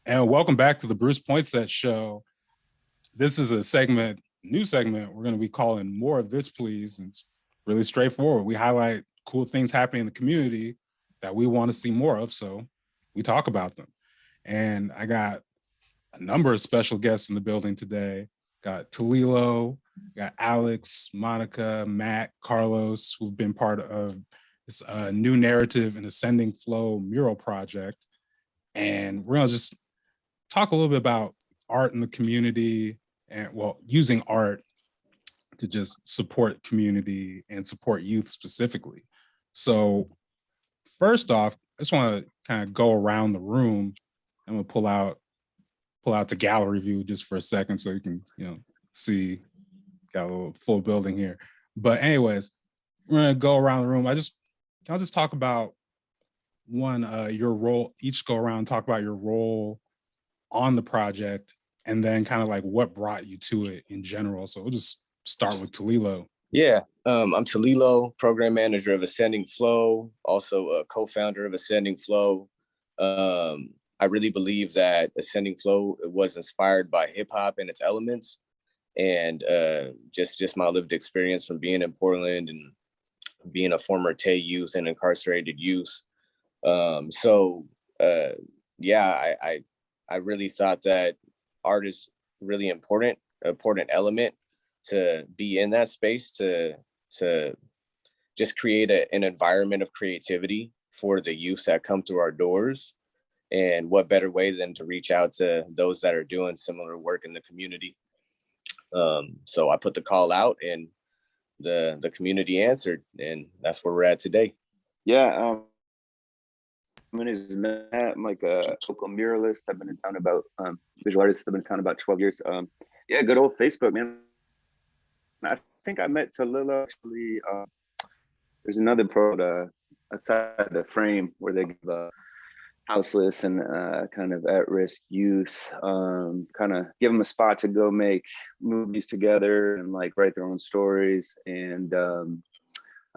And welcome back to the Bruce Poinsette Show. This is a segment, new segment, we're going to be calling More of This, Please. And it's really straightforward. We highlight cool things happening in the community that we want to see more of, so we talk about them. And I got a number of special guests in the building today. Got Talilo, got Alex, Monica, Matt, Carlos, who've been part of this new narrative and Ascending Flow mural project. And we're going to just talk a little bit about art in the community and, well, using art to just support community and support youth specifically. So first off, I just want to kind of go around the room. I'm going to pull out the gallery view just for a second so you can, see, got a little full building here. But anyways, we're going to go around the room. I'll just talk about your role, each go around and talk about your role on the project, and then kind of like what brought you to it in general. So we'll just start with Talilo. Yeah, I'm Talilo, program manager of Ascending Flow, also a co-founder of Ascending Flow. I really believe that Ascending Flow was inspired by hip hop and its elements, and just my lived experience from being in Portland and being a former Tay youth and incarcerated youth. I really thought that art is really important element to be in that space, to just create an environment of creativity for the youth that come through our doors. And what better way than to reach out to those that are doing similar work in the community. So I put the call out and the community answered, and that's where we're at today. Yeah, my name is Matt. I'm like a local muralist. I've been in town about visual artist. I've been in town about 12 years. Yeah, good old Facebook, man. I think I met Talilo actually. There's another pro outside the frame where they give houseless and kind of at-risk youth, kind of give them a spot to go make movies together and like write their own stories. And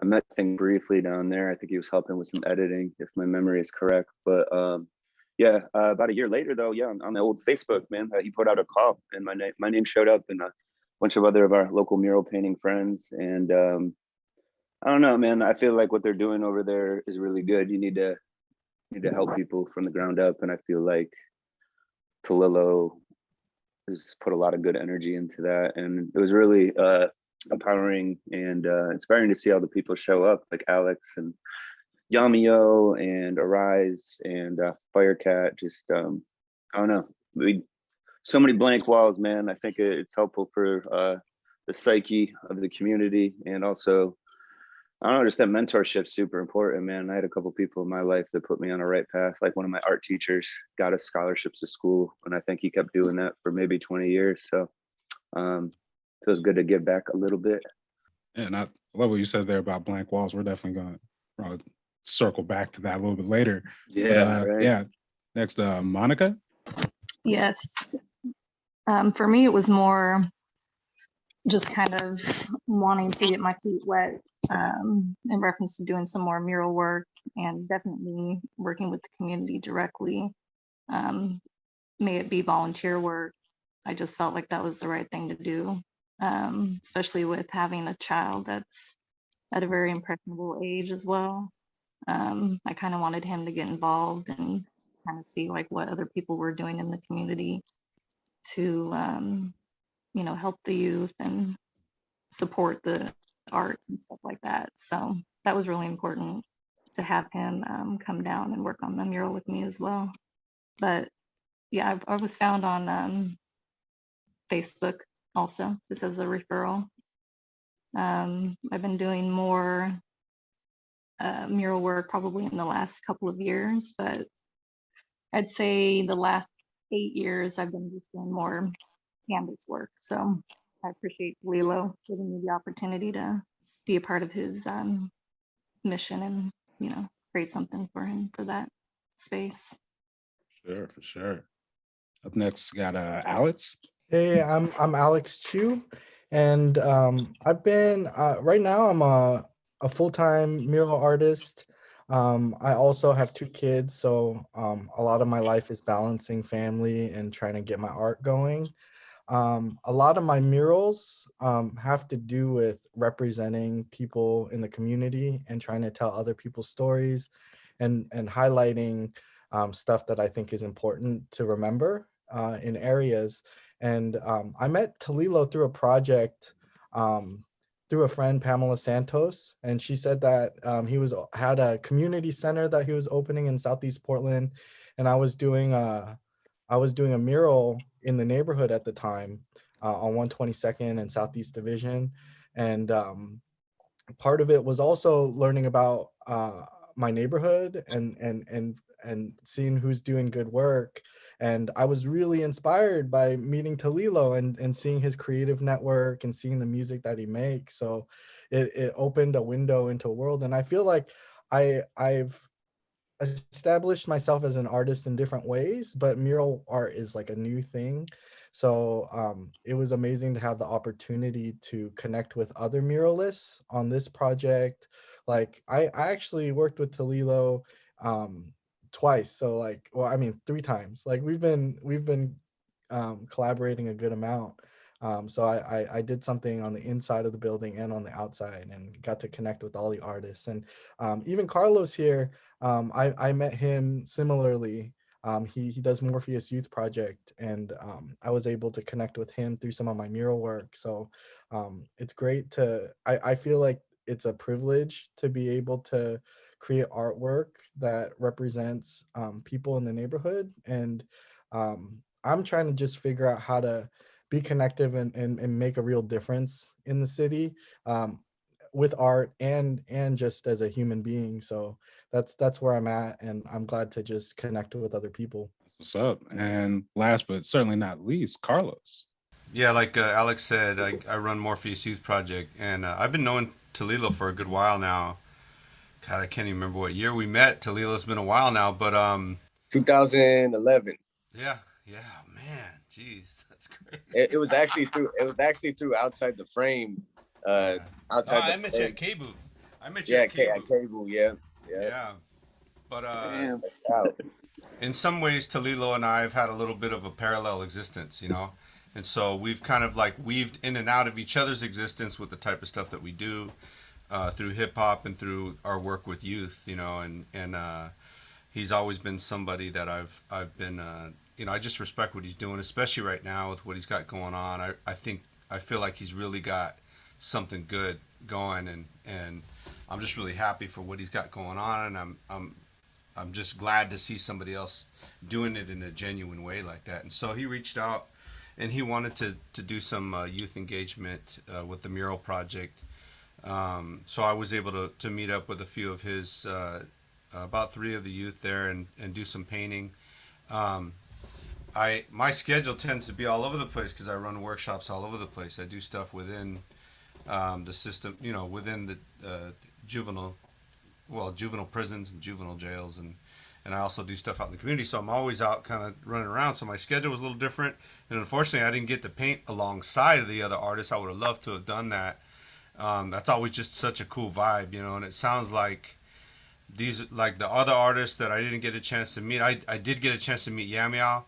I met him briefly down there. I think he was helping with some editing, if my memory is correct. But about a year later, though, on the old Facebook, man, he put out a call, and my name showed up, and a bunch of other of our local mural painting friends. And I don't know, man. I feel like what they're doing over there is really good. You need to help people from the ground up, and I feel like Talilo has put a lot of good energy into that, and it was really empowering and inspiring to see all the people show up, like Alex and Yamio and Arise and Firecat. Just I don't know, so many blank walls, man. I think it's helpful for the psyche of the community, and also I don't know, just that mentorship's super important, man. I had a couple people in my life that put me on a right path. Like one of my art teachers got us scholarships to school, and I think he kept doing that for maybe 20 years. So feels good to give back a little bit. And I love what you said there about blank walls. We're definitely going to probably circle back to that a little bit later. Yeah, right. Yeah. Next, Monica. Yes. For me, it was more just kind of wanting to get my feet wet in reference to doing some more mural work, and definitely working with the community directly. May it be volunteer work. I just felt like that was the right thing to do, especially with having a child that's at a very impressionable age as well. I kind of wanted him to get involved and kind of see like what other people were doing in the community to help the youth and support the arts and stuff like that. So that was really important to have him come down and work on the mural with me as well. But yeah, I was found on Facebook also, just as a referral. I've been doing more mural work probably in the last couple of years, but I'd say the last 8 years I've been just doing more canvas work. So I appreciate Lilo giving me the opportunity to be a part of his mission and create something for him for that space. Sure, for sure. Up next, got Alex. Hey, I'm Alex Chu, and I've been right now I'm a full-time mural artist. I also have 2 kids, so a lot of my life is balancing family and trying to get my art going. A lot of my murals have to do with representing people in the community and trying to tell other people's stories and highlighting stuff that I think is important to remember in areas. And I met Talilo through a project through a friend, Pamela Santos, and she said that he had a community center that he was opening in Southeast Portland, and I was doing a mural in the neighborhood at the time on 122nd and Southeast Division. And part of it was also learning about my neighborhood and seeing who's doing good work. And I was really inspired by meeting Talilo and seeing his creative network and seeing the music that he makes. So it opened a window into a world. And I feel like I've established myself as an artist in different ways, but mural art is like a new thing. So it was amazing to have the opportunity to connect with other muralists on this project. Like I actually worked with Talilo twice. So like, well, I mean, 3 times. Like we've been collaborating a good amount. So I did something on the inside of the building and on the outside and got to connect with all the artists. And even Carlos here, I met him similarly. He does Morpheus Youth Project, and I was able to connect with him through some of my mural work. So it's great I feel like it's a privilege to be able to create artwork that represents people in the neighborhood. And I'm trying to just figure out how to be connective and make a real difference in the city with art and just as a human being. So that's where I'm at, and I'm glad to just connect with other people. What's up? And last but certainly not least, Carlos. Yeah, like Alex said, I run Morpheus Youth Project, and I've been knowing Talilo for a good while now. God, I can't even remember what year we met. Talilo's been a while now, but 2011. yeah, yeah, man, jeez, that's crazy. It was actually through Outside the Frame. Yeah. Outside I the met you Frame. at K Booth. I met you Yeah, at K at Booth. Cable. Yeah, yeah. Yeah, but Damn. Out. in some ways, Talilo and I have had a little bit of a parallel existence, and so we've kind of like weaved in and out of each other's existence with the type of stuff that we do through hip hop and through our work with youth, and he's always been somebody that I've been I just respect what he's doing, especially right now with what he's got going on. I feel like he's really got something good going, and I'm just really happy for what he's got going on, and I'm just glad to see somebody else doing it in a genuine way like that. And so he reached out and he wanted to do some youth engagement with the Mural Project. So I was able to meet up with a few of his, about 3 of the youth there and do some painting. My schedule tends to be all over the place because I run workshops all over the place. I do stuff within the system, within the juvenile prisons and juvenile jails, and I also do stuff out in the community. So I'm always out kind of running around. So my schedule was a little different, and unfortunately, I didn't get to paint alongside of the other artists. I would have loved to have done that. That's always just such a cool vibe, and it sounds like like the other artists that I didn't get a chance to meet. I did get a chance to meet Yamiao,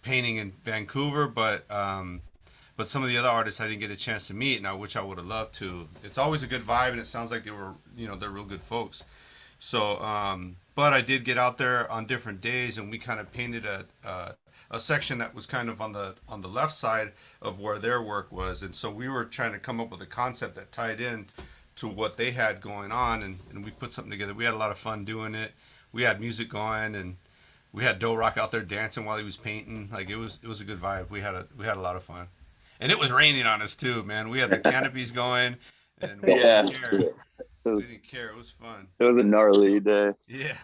painting in Vancouver, but some of the other artists I didn't get a chance to meet, and which I would have loved to. It's always a good vibe, and it sounds like they were, they're real good folks. So, but I did get out there on different days, and we kind of painted a section that was kind of on the left side of where their work was, and so we were trying to come up with a concept that tied in to what they had going on, and we put something together. We had a lot of fun doing it. We had music going, and we had Doe Rock out there dancing while he was painting. Like it was a good vibe. We had a lot of fun. And it was raining on us too, man. We had the canopies going, and we Yeah. didn't care. It We was, didn't care. It was fun. it was a gnarly day. Yeah,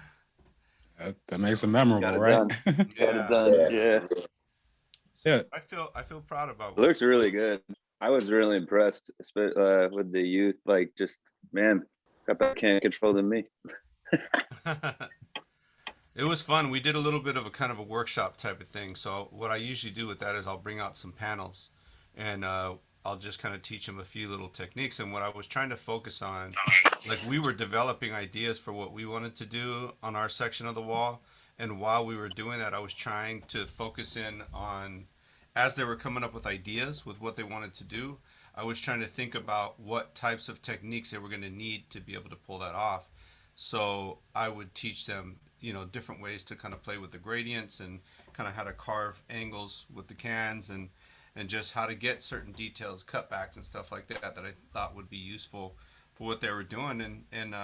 That makes it Got memorable, it right? done. Got it yeah. done. Yeah. Yeah. I feel proud about It looks really good. I was really impressed with the youth. Like, just man, got better can control than me. It was fun. We did a little bit of a kind of a workshop type of thing. So what I usually do with that is I'll bring out some panels, and I'll just kind of teach them a few little techniques. And what I was trying to focus on, like we were developing ideas for what we wanted to do on our section of the wall. And while we were doing that, I was trying to focus in on, as they were coming up with ideas with what they wanted to do, I was trying to think about what types of techniques they were going to need to be able to pull that off. So I would teach them, different ways to kind of play with the gradients and kind of how to carve angles with the cans and just how to get certain details, cutbacks and stuff like that I thought would be useful for what they were doing. And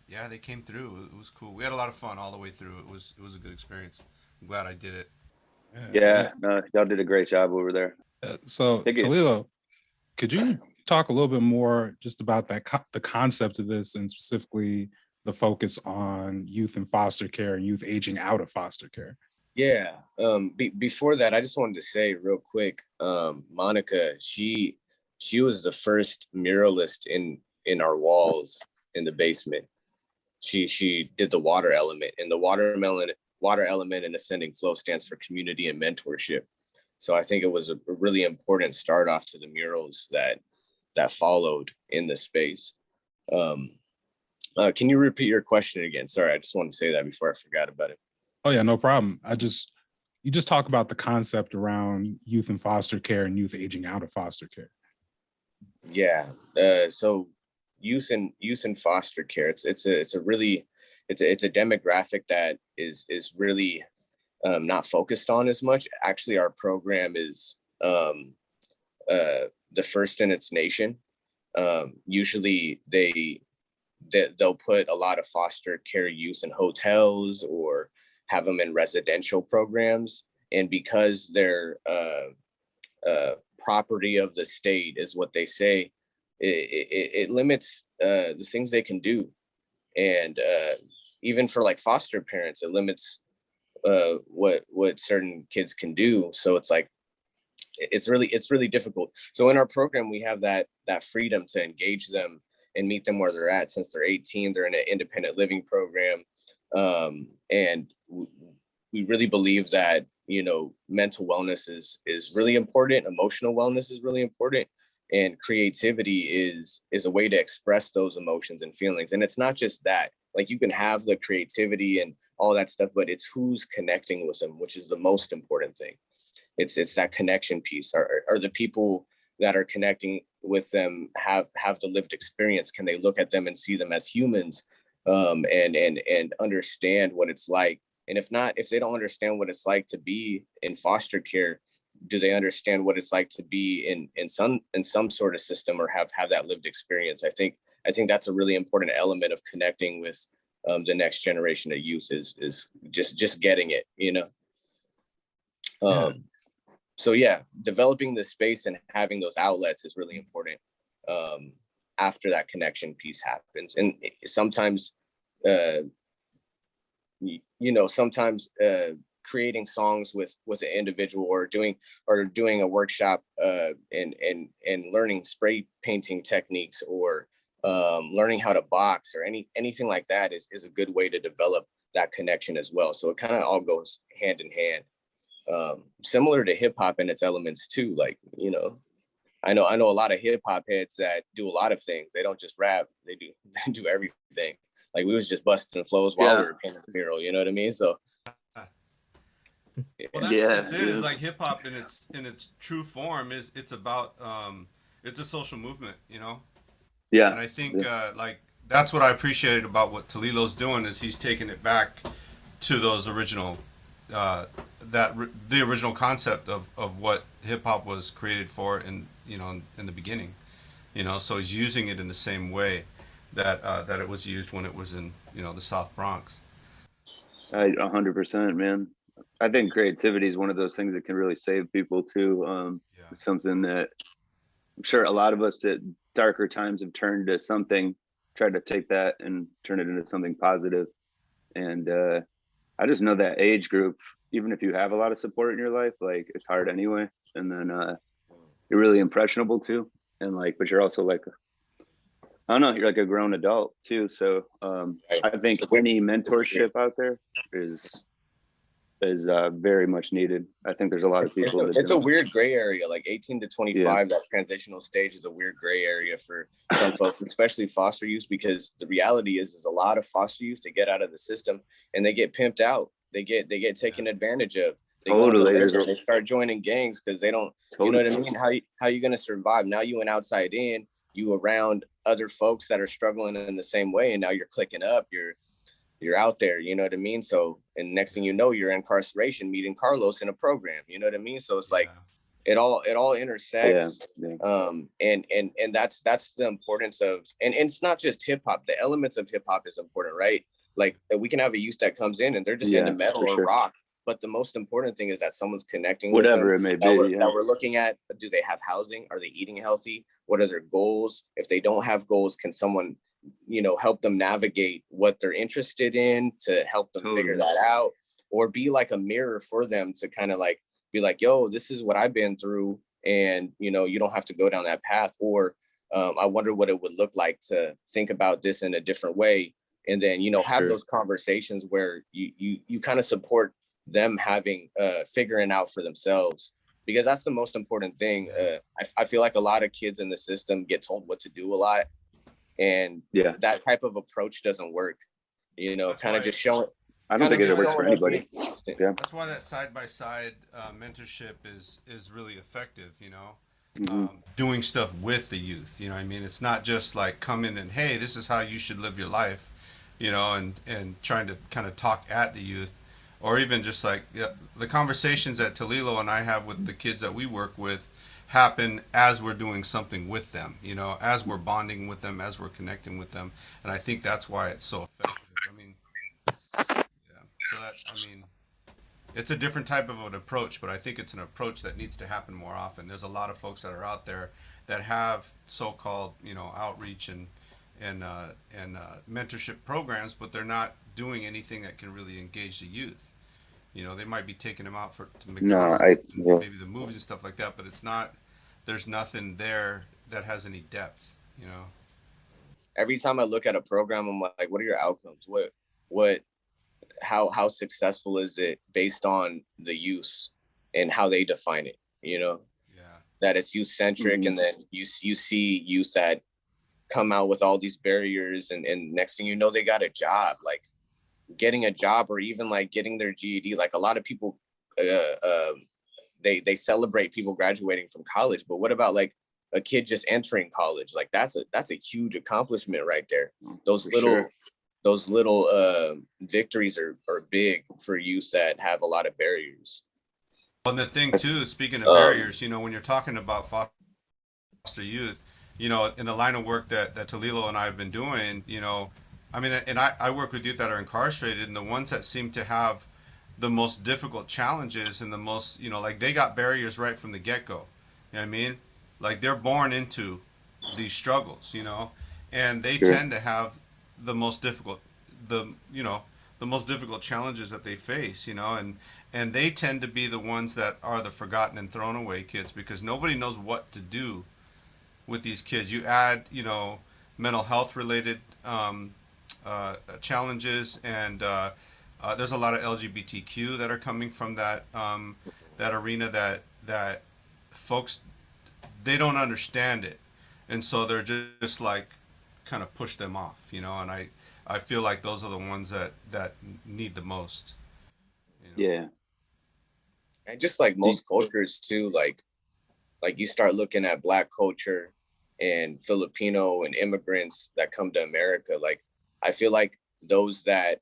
yeah, they came through. It was cool. We had a lot of fun all the way through. It was a good experience. I'm glad I did it. Yeah, no, y'all did a great job over there. So Thank you. Talilo, could you talk a little bit more just about the concept of this, and specifically the focus on youth in foster care and youth aging out of foster care? Yeah. Before that, I just wanted to say real quick, Monica, she was the first muralist in our walls in the basement. She did the water element, and the water element in ascending flow stands for community and mentorship. So I think it was a really important start off to the murals that followed in the space. Can you repeat your question again? Sorry, I just wanted to say that before I forgot about it. Oh yeah, no problem. You just talk about the concept around youth in foster care and youth aging out of foster care. Yeah. So youth in foster care, it's a demographic that is really not focused on as much. Actually, our program is the first in its nation. Usually they'll put a lot of foster care youth in hotels or have them in residential programs. And because they're property of the state is what they say, it limits the things they can do. And even for like foster parents, it limits what certain kids can do. So it's like, it's really difficult. So in our program, we have that freedom to engage them and meet them where they're at. Since they're 18, they're in an independent living program. And we really believe that, mental wellness is really important. Emotional wellness is really important. And creativity is a way to express those emotions and feelings. And it's not just that, like you can have the creativity and all that stuff, but it's who's connecting with them, which is the most important thing. It's that connection piece. Are the people that are connecting with them have the lived experience? Can they look at them and see them as humans, and understand what it's like? And if they don't understand what it's like to be in foster care, do they understand what it's like to be in some sort of system or have that lived experience? I think that's a really important element of connecting with the next generation of youth is just getting it, So yeah, developing the space and having those outlets is really important after that connection piece happens. And sometimes sometimes creating songs with an individual or doing a workshop and learning spray painting techniques or learning how to box or anything like that is a good way to develop that connection as well. So it kind of all goes hand in hand. Similar to hip hop and its elements too. Like, I know a lot of hip hop heads that do a lot of things. They don't just rap, they do everything. Like we was just busting flows while we were painting the mural, you know what I mean? So well, that's just it. Is like hip hop in its true form it's about it's a social movement, Yeah. And I think like that's what I appreciated about what Talilo's doing is he's taking it back to those original the original concept of what hip hop was created for in the beginning, so he's using it in the same way that it was used when it was in the South Bronx. 100%, man. I think creativity is one of those things that can really save people too. It's something that I'm sure a lot of us at darker times have turned to something, tried to take that and turn it into something positive. And I just know that age group, even if you have a lot of support in your life, like it's hard anyway. And then you're really impressionable too. And but you're also like, I don't know, you're like a grown adult too. So I think any mentorship out there is is very much needed. I think there's a lot of people that It's a don't. weird gray area. Like 18 to 25, that transitional stage is a weird gray area for some folks, especially foster youth, because the reality is a lot of foster youth, they get out of the system and they get pimped out. They get taken advantage of. They go into labor, they start joining gangs because they don't, you know what I mean? How you going to survive? Now you went outside in, you around other folks that are struggling in the same way, and now you're clicking up, you're out there, you know what I mean? So, and next thing you know, you're in incarceration meeting Carlos in a program, you know what I mean? So it's like it all intersects. And that's the importance of, and it's not just hip hop. The elements of hip hop is important, right? Like we can have a youth that comes in and they're just into metal or rock, but the most important thing is that someone's connecting with whatever them, it may be. that we're looking at. Do they have housing? Are they eating healthy? What are their goals? If they don't have goals, can someone, you know, help them navigate what they're interested in to help them figure that out, or be like a mirror for them to kind of like be like, yo, this is what I've been through, and you know, you don't have to go down that path, or I wonder what it would look like to think about this in a different way, and then, you know, have those conversations where you kind of support them having figuring out for themselves, because that's the most important thing. I feel like a lot of kids in the system get told what to do a lot, and that type of approach doesn't work, you know. Kind of just showing, I don't think it works for anybody. That's why that side-by-side mentorship is really effective, you know. Doing stuff with the youth, you know what I mean? It's not just like come in and, hey, this is how you should live your life, you know, and trying to kind of talk at the youth, or even just like the conversations that Talilo and I have with the kids that we work with happen as we're doing something with them, you know, as we're bonding with them, as we're connecting with them. And I think that's why it's so effective. I mean, it's a different type of an approach, but I think it's an approach that needs to happen more often. There's a lot of folks that are out there that have so-called, you know, outreach and mentorship programs, but they're not doing anything that can really engage the youth. You know, they might be taking them out to McDonald's, maybe the movies and stuff like that, but it's not. There's nothing there that has any depth. You know. Every time I look at a program, I'm like, what are your outcomes? How successful is it based on the use and how they define it? You know, that it's youth centric, and then you see youth that come out with all these barriers, and next thing you know, they got a job. Like getting a job, or even like getting their GED. Like a lot of people, they celebrate people graduating from college, but what about like a kid just entering college? Like that's a huge accomplishment right there. Those little victories are big for youth that have a lot of barriers. And the thing too, speaking of barriers, you know, when you're talking about foster youth, you know, in the line of work that Talilo and I have been doing, you know, I mean, and I work with youth that are incarcerated, and the ones that seem to have the most difficult challenges and the most, you know, like they got barriers right from the get-go. You know what I mean? Like they're born into these struggles, you know, and they tend to have the most difficult challenges that they face, you know, and they tend to be the ones that are the forgotten and thrown away kids, because nobody knows what to do with these kids. You add, you know, mental health related challenges, and there's a lot of LGBTQ that are coming from that arena that folks, they don't understand it, and so they're just like kind of push them off, you know. And I feel like those are the ones that need the most, you know? Yeah. And just like most cultures too, like you start looking at Black culture and Filipino and immigrants that come to America, like I feel like those that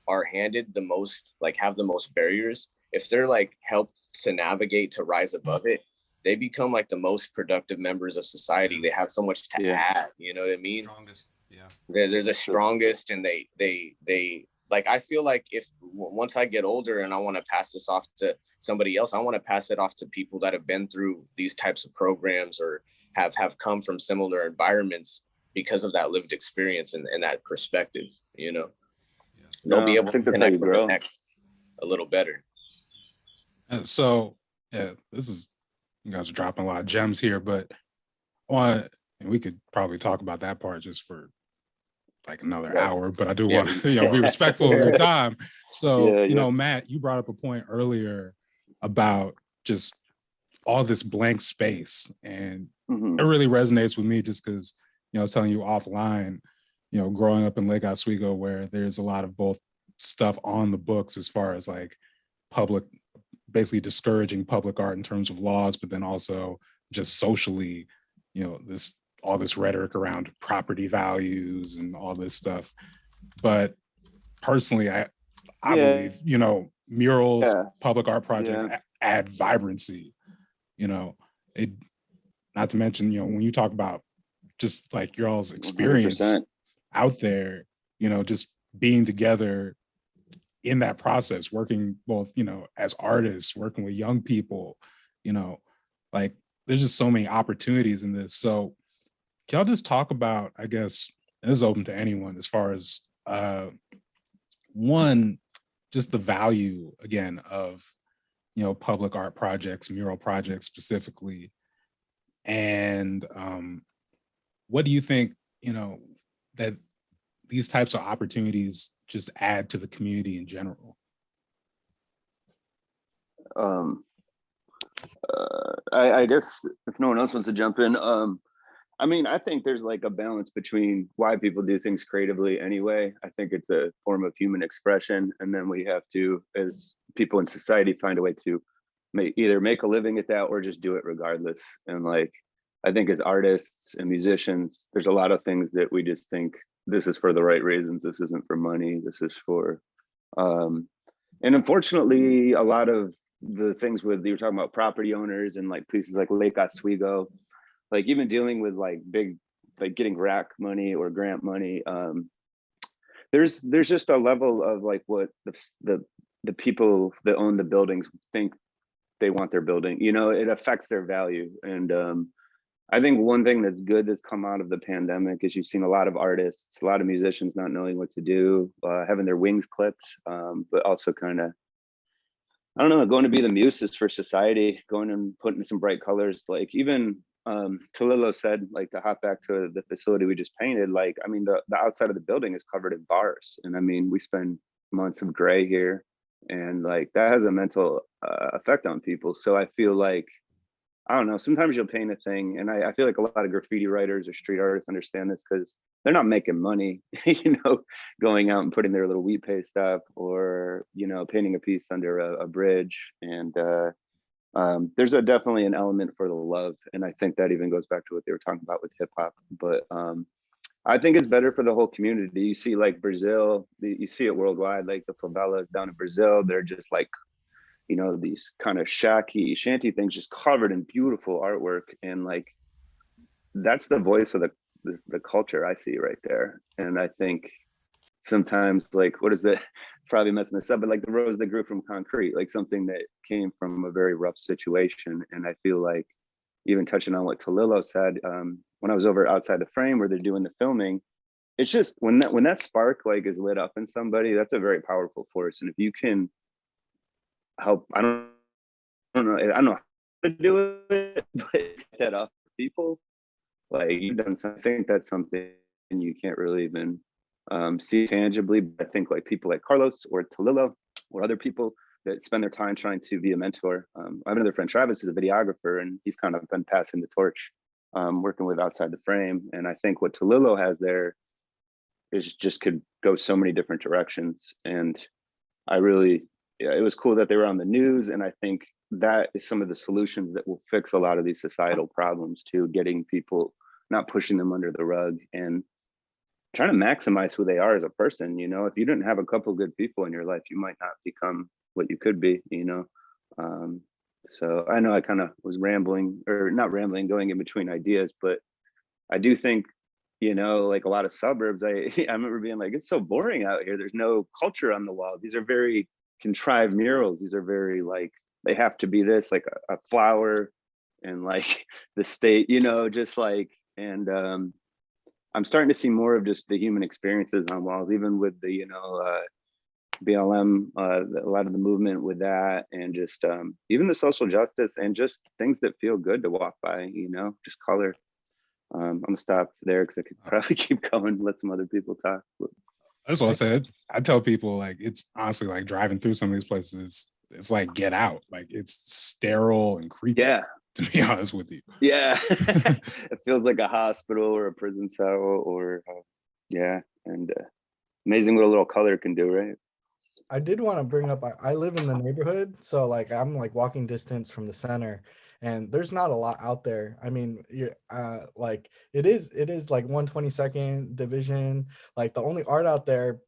are handed the most, like have the most barriers, if they're like helped to navigate to rise above it, they become like the most productive members of society. They have so much to add, you know what I mean? Strongest, they're the strongest, and they like, I feel like if once I get older and I want to pass this off to somebody else, I want to pass it off to people that have been through these types of programs, or have come from similar environments because of that lived experience and that perspective, you know. They'll be able to connect with the next a little better. And so, yeah, you guys are dropping a lot of gems here, but and we could probably talk about that part just for like another Right. hour, but I do Yeah. want to, be respectful of your time. So, Yeah. Matt, you brought up a point earlier about just all this blank space. And Mhm. it really resonates with me just because, I was telling you offline, growing up in Lake Oswego, where there's a lot of both stuff on the books as far as like basically discouraging public art in terms of laws, but then also just socially, all this rhetoric around property values and all this stuff. But personally, I Yeah. believe, murals, Yeah. public art projects Yeah. add vibrancy, it, not to mention, when you talk about just like your all's experience 100%. out there, just being together in that process, working both, as artists, working with young people, like there's just so many opportunities in this. So can y'all just talk about, I guess, and this is open to anyone, as far as one, just the value again of, public art projects, mural projects specifically. And what do you think, that these types of opportunities just add to the community in general? I guess if no one else wants to jump in, I mean, I think there's like a balance between why people do things creatively anyway. I think it's a form of human expression. And then we have to, as people in society, find a way to either make a living at that or just do it regardless. And like, I think as artists and musicians, there's a lot of things that we just think this is for the right reasons. This isn't for money. This is for, and unfortunately, a lot of the things with, you were talking about property owners and like places like Lake Oswego, like even dealing with like big, like getting RAC money or grant money. There's just a level of like what the people that own the buildings think they want their building, it affects their value. And I think one thing that's good that's come out of the pandemic is you've seen a lot of artists, a lot of musicians not knowing what to do, having their wings clipped, but also kind of, I don't know, going to be the muses for society, going and putting some bright colors. Like even Talilo said, like to hop back to the facility we just painted, like, I mean, the outside of the building is covered in bars. And I mean, we spend months of gray here, and like that has a mental effect on people. So I feel like, I don't know, sometimes you'll paint a thing, and I feel like a lot of graffiti writers or street artists understand this because they're not making money, going out and putting their little wheat paste up, or, painting a piece under a bridge. And there's definitely an element for the love. And I think that even goes back to what they were talking about with hip hop. But I think it's better for the whole community. You see like Brazil, you see it worldwide, like the favelas down in Brazil, they're just like, these kind of shanty things just covered in beautiful artwork. And like, that's the voice of the culture I see right there. And I think sometimes like, what is it? Probably messing this up, but like the rose that grew from concrete, like something that came from a very rough situation. And I feel like, even touching on what Talilo said, when I was over outside the frame where they're doing the filming, it's just when that spark like is lit up in somebody, that's a very powerful force. And if you can help, I don't know how to do it, but get that off people, like you've done something. I think that's something you can't really even see tangibly. But I think like people like Carlos or Talilo or other people that spend their time trying to be a mentor. I have another friend, Travis, is a videographer, and he's kind of been passing the torch, working with outside the frame. And I think what Talilo has there is just could go so many different directions. And I really, yeah, it was cool that they were on the news. And I think that is some of the solutions that will fix a lot of these societal problems too, getting people, not pushing them under the rug and trying to maximize who they are as a person. If you didn't have a couple good people in your life, you might not become what you could be. So I know I kind of was rambling, or not rambling, going in between ideas, but I do think, like a lot of suburbs, I remember being like, it's so boring out here. There's no culture on the walls. These are very contrived murals. These are very like, they have to be this, like a flower and like the state, just like, and I'm starting to see more of just the human experiences on walls, even with the, BLM, a lot of the movement with that, and just even the social justice and just things that feel good to walk by, just color. I'm gonna stop there because I could probably keep going, let some other people talk. But That's what I said. I tell people like it's honestly like driving through some of these places. It's like Get Out. Like it's sterile and creepy. yeah, To be honest with you. yeah, it feels like a hospital or a prison cell, or yeah, and amazing what a little color can do, right? I did want to bring up, I live in the neighborhood, so like I'm like walking distance from the center, and there's not a lot out there. I mean, like it is like 122nd division. Like the only art out there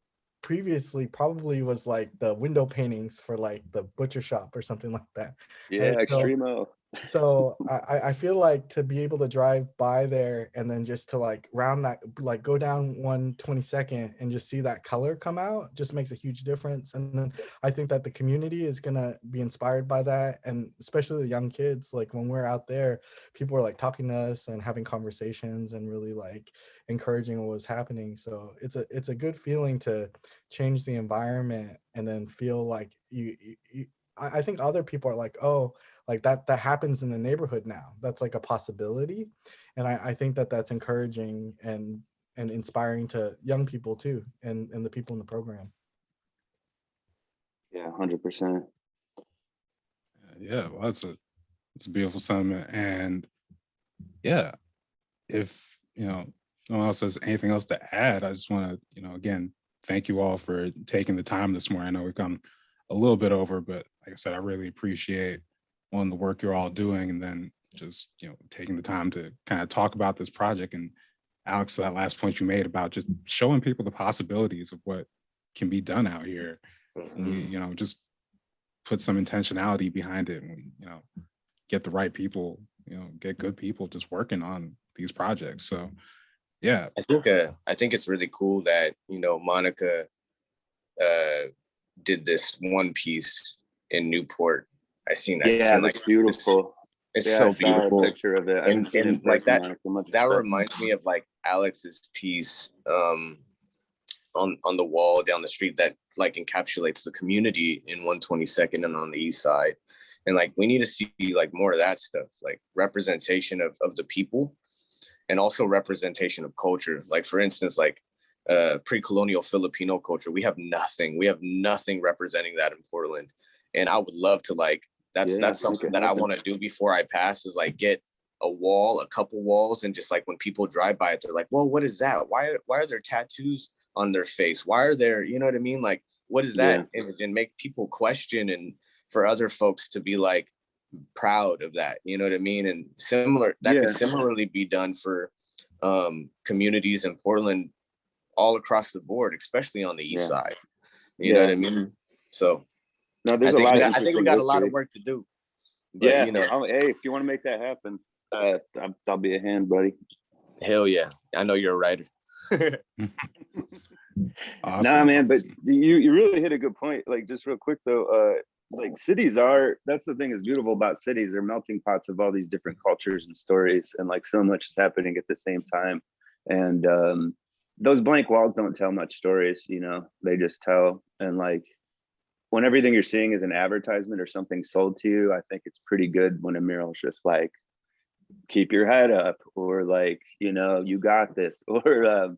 previously probably was like the window paintings for like the butcher shop or something like that. Yeah, Right? So extremo. so I feel like to be able to drive by there and then just to like round that, like go down 122nd and just see that color come out just makes a huge difference. And then I think that the community is gonna be inspired by that, and especially the young kids. Like when we're out there, people are like talking to us and having conversations and really like encouraging what was happening. So it's a good feeling to change the environment and then feel like I think other people are like, oh, like that happens in the neighborhood now. That's like a possibility. And I think that that's encouraging and inspiring to young people too, and the people in the program. Yeah, 100%. Yeah, well, it's a beautiful sentiment. And yeah, if no one else has anything else to add, I just want to, again, thank you all for taking the time this morning. I know we've gone a little bit over, but like I said, I really appreciate the work you're all doing, and then just taking the time to kind of talk about this project. And Alex, that last point you made about just showing people the possibilities of what can be done out here. And we, just put some intentionality behind it, and we, get the right people, get good people just working on these projects. So yeah, I think it's really cool that Monica did this one piece in Newport. Yeah, that's beautiful. It's yeah, so I saw a beautiful. picture of it. I haven't seen it in Like person, that, Monica, that reminds me of like Alex's piece on the wall down the street that like encapsulates the community in 122nd and on the east side. And like we need to see like more of that stuff, like representation of the people, and also representation of culture. Like for instance, like pre-colonial Filipino culture, we have nothing representing that in Portland. And I would love to like that's something that I want to do before I pass, is like get a couple walls, and just like when people drive by it, they're like, well, what is that? Why are there tattoos on their face? Why are there, you know what I mean? Like, what is that? And make people question, and for other folks to be like proud of that, you know what I mean? And could similarly be done for communities in Portland all across the board, especially on the east side. You know what I mean? So no, there's a lot. I think we got a lot of work to do. But, hey, if you want to make that happen, I'll be a hand, buddy. Hell yeah! I know you're a writer. Awesome. Nah, man, but you really hit a good point. Like, just real quick though, like cities that's the thing is beautiful about cities. They're melting pots of all these different cultures and stories, and like so much is happening at the same time. And those blank walls don't tell much stories, they just tell. And like when everything you're seeing is an advertisement or something sold to you, I think it's pretty good when a mural is just like, keep your head up, or like, you got this, or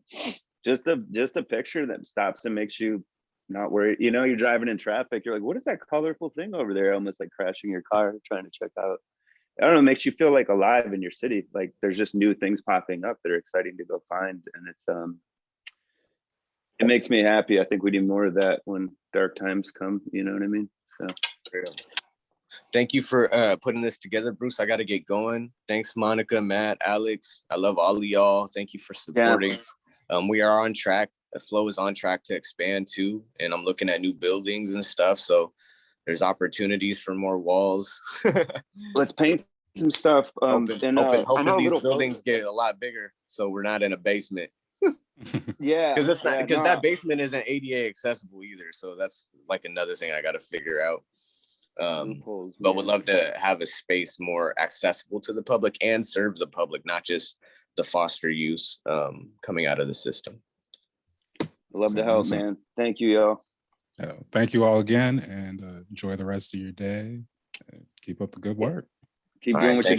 just a picture that stops and makes you not worried. You're driving in traffic, you're like, what is that colorful thing over there? Almost like crashing your car, trying to check out. I don't know, it makes you feel like alive in your city. Like there's just new things popping up that are exciting to go find. And it makes me happy. I think we need more of that when dark times come, you know what I mean? So thank you for putting this together, Bruce. I got to get going. Thanks, Monica, Matt, Alex. I love all of y'all. Thank you for supporting. We are on track. The flow is on track to expand too. And I'm looking at new buildings and stuff. So there's opportunities for more walls. Let's paint some stuff. Hoping these buildings get a lot bigger, so we're not in a basement. Yeah, because that basement isn't ADA accessible either. So that's like another thing I got to figure out. But would love to have a space more accessible to the public and serve the public, not just the foster use coming out of the system. Love to help, man. Thank you, y'all. Thank you all again, and enjoy the rest of your day. Keep up the good work. Keep doing what you're doing.